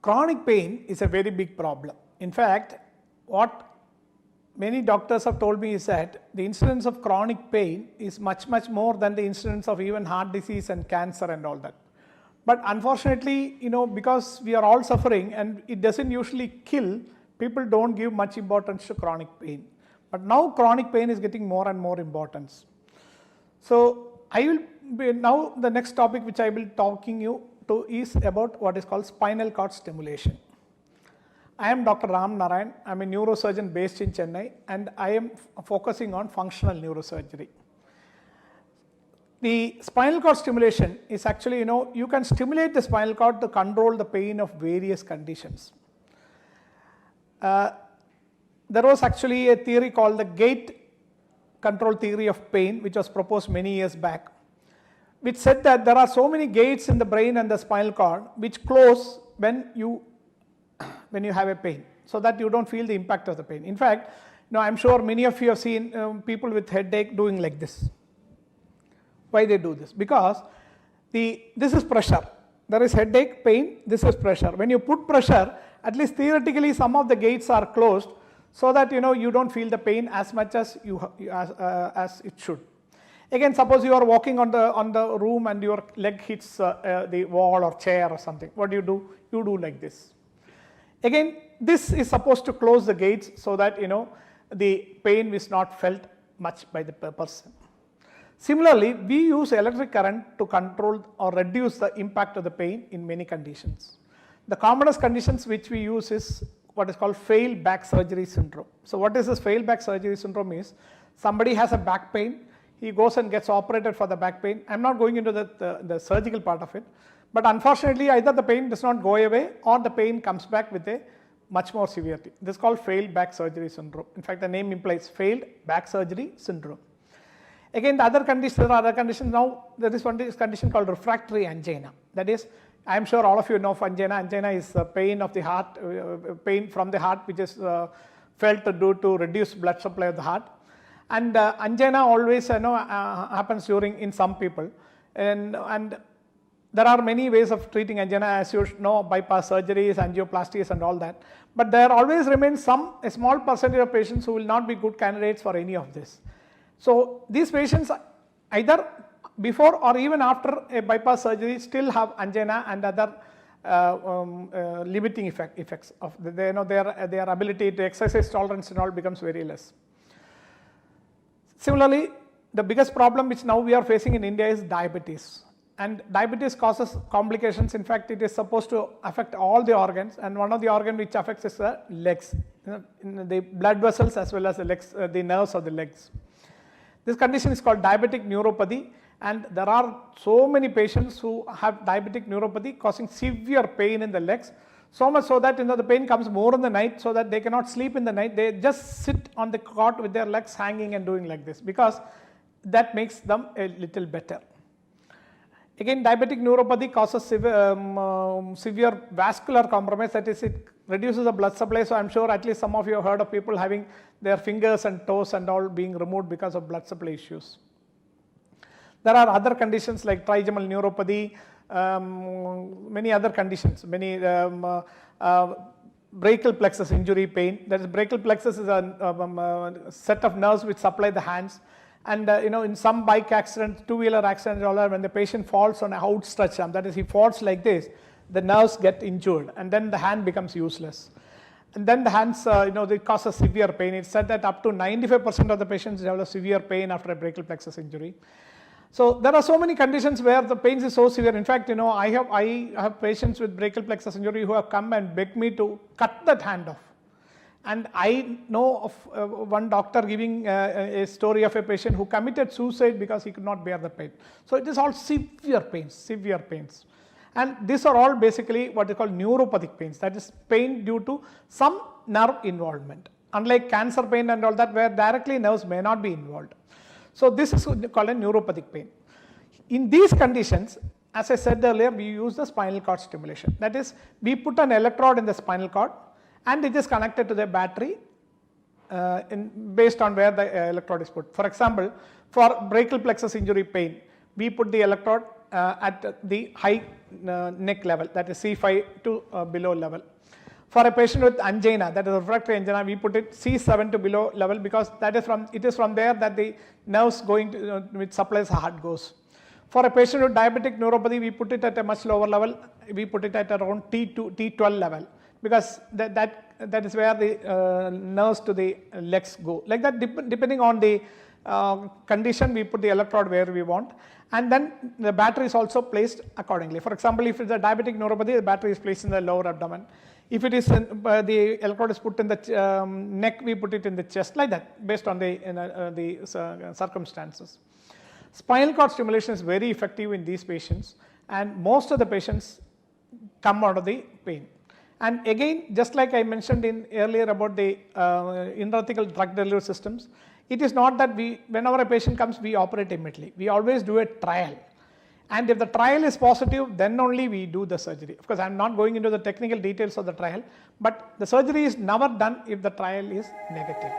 chronic pain is a very big problem. In fact, what many doctors have told me is that the incidence of chronic pain is much more than the incidence of even heart disease and cancer and all that. But unfortunately, because we are all suffering and it doesn't usually kill, people don't give much importance to chronic pain. But now chronic pain is getting more and more importance. So now the next topic which I will be talking you to is about what is called spinal cord stimulation. I am Dr. Ram Narayan. I am a neurosurgeon based in Chennai and I am focusing on functional neurosurgery. The spinal cord stimulation is actually, you can stimulate the spinal cord to control the pain of various conditions. There was actually a theory called the gate control theory of pain, which was proposed many years back, which said that there are so many gates in the brain and the spinal cord which close when you have a pain, so that you don't feel the impact of the pain. In fact, I'm sure many of you have seen people with headache doing like this. Why they do this? Because this is pressure. There is headache, pain, this is pressure. When you put pressure, at least theoretically some of the gates are closed so that you don't feel the pain as much as as it should. Again, suppose you are walking on the room and your leg hits the wall or chair or something. What do? You do like this. Again, this is supposed to close the gates so that the pain is not felt much by the person. Similarly, we use electric current to control or reduce the impact of the pain in many conditions. The commonest conditions which we use is what is called failed back surgery syndrome. So what is this failed back surgery syndrome is, somebody has a back pain, he goes and gets operated for the back pain. I am not going into the surgical part of it, but unfortunately either the pain does not go away or the pain comes back with a much more severity. This is called failed back surgery syndrome. In fact, the name implies failed back surgery syndrome. Again, there are other conditions. Now there is one condition called refractory angina. That is, I am sure all of you know of angina. Angina is pain of the heart, pain from the heart which is felt due to reduced blood supply of the heart. And angina always happens in some people, and there are many ways of treating angina, as you know, bypass surgeries, angioplasties and all that. But there always remains a small percentage of patients who will not be good candidates for any of this. So these patients either before or even after a bypass surgery still have angina and other limiting effects of their ability to exercise tolerance and all becomes very less. Similarly, the biggest problem which now we are facing in India is diabetes. And diabetes causes complications. In fact, it is supposed to affect all the organs, and one of the organs which affects is the legs, the blood vessels as well as the legs, the nerves of the legs. This condition is called diabetic neuropathy, and there are so many patients who have diabetic neuropathy causing severe pain in the legs, so much so that the pain comes more in the night, so that they cannot sleep in the night. They just sit on the cot with their legs hanging and doing like this, because that makes them a little better. Again, diabetic neuropathy causes severe vascular compromise, that is, it reduces the blood supply. So I am sure at least some of you have heard of people having their fingers and toes and all being removed because of blood supply issues. There are other conditions like trigeminal neuropathy, many other conditions, brachial plexus injury pain. That is, brachial plexus is a set of nerves which supply the hands. And in some bike accidents, two-wheeler accidents, when the patient falls on an outstretched arm, that is, he falls like this, the nerves get injured and then the hand becomes useless. And then the hands, they cause a severe pain. It's said that up to 95% of the patients develop severe pain after a brachial plexus injury. So there are so many conditions where the pain is so severe. In fact, I have patients with brachial plexus injury who have come and begged me to cut that hand off. And I know of one doctor giving a story of a patient who committed suicide because he could not bear the pain. So it is all severe pains. And these are all basically what is called neuropathic pains, that is pain due to some nerve involvement. Unlike cancer pain and all that, where directly nerves may not be involved. So this is called a neuropathic pain. In these conditions, as I said earlier, we use the spinal cord stimulation. That is, we put an electrode in the spinal cord and it is connected to the battery based on where the electrode is put. For example, for brachial plexus injury pain, we put the electrode at the high neck level, that is C5 to below level. For a patient with angina, that is refractory angina, we put it C7 to below level because it is from there that the nerves going to, which supplies the heart goes. For a patient with diabetic neuropathy, we put it at a much lower level. We put it at around T12 level because that is where the nerves to the legs go. Like that, depending on the condition, we put the electrode where we want, and then the battery is also placed accordingly. For example, if it's a diabetic neuropathy, the battery is placed in the lower abdomen. If it is the electrode is put in the neck, we put it in the chest, like that, based on the circumstances. Spinal cord stimulation is very effective in these patients, and most of the patients come out of the pain. And again, just like I mentioned earlier about the intrathecal drug delivery systems, it is not that whenever a patient comes, we operate immediately. We always do a trial. And if the trial is positive, then only we do the surgery. Of course, I am not going into the technical details of the trial, but the surgery is never done if the trial is negative.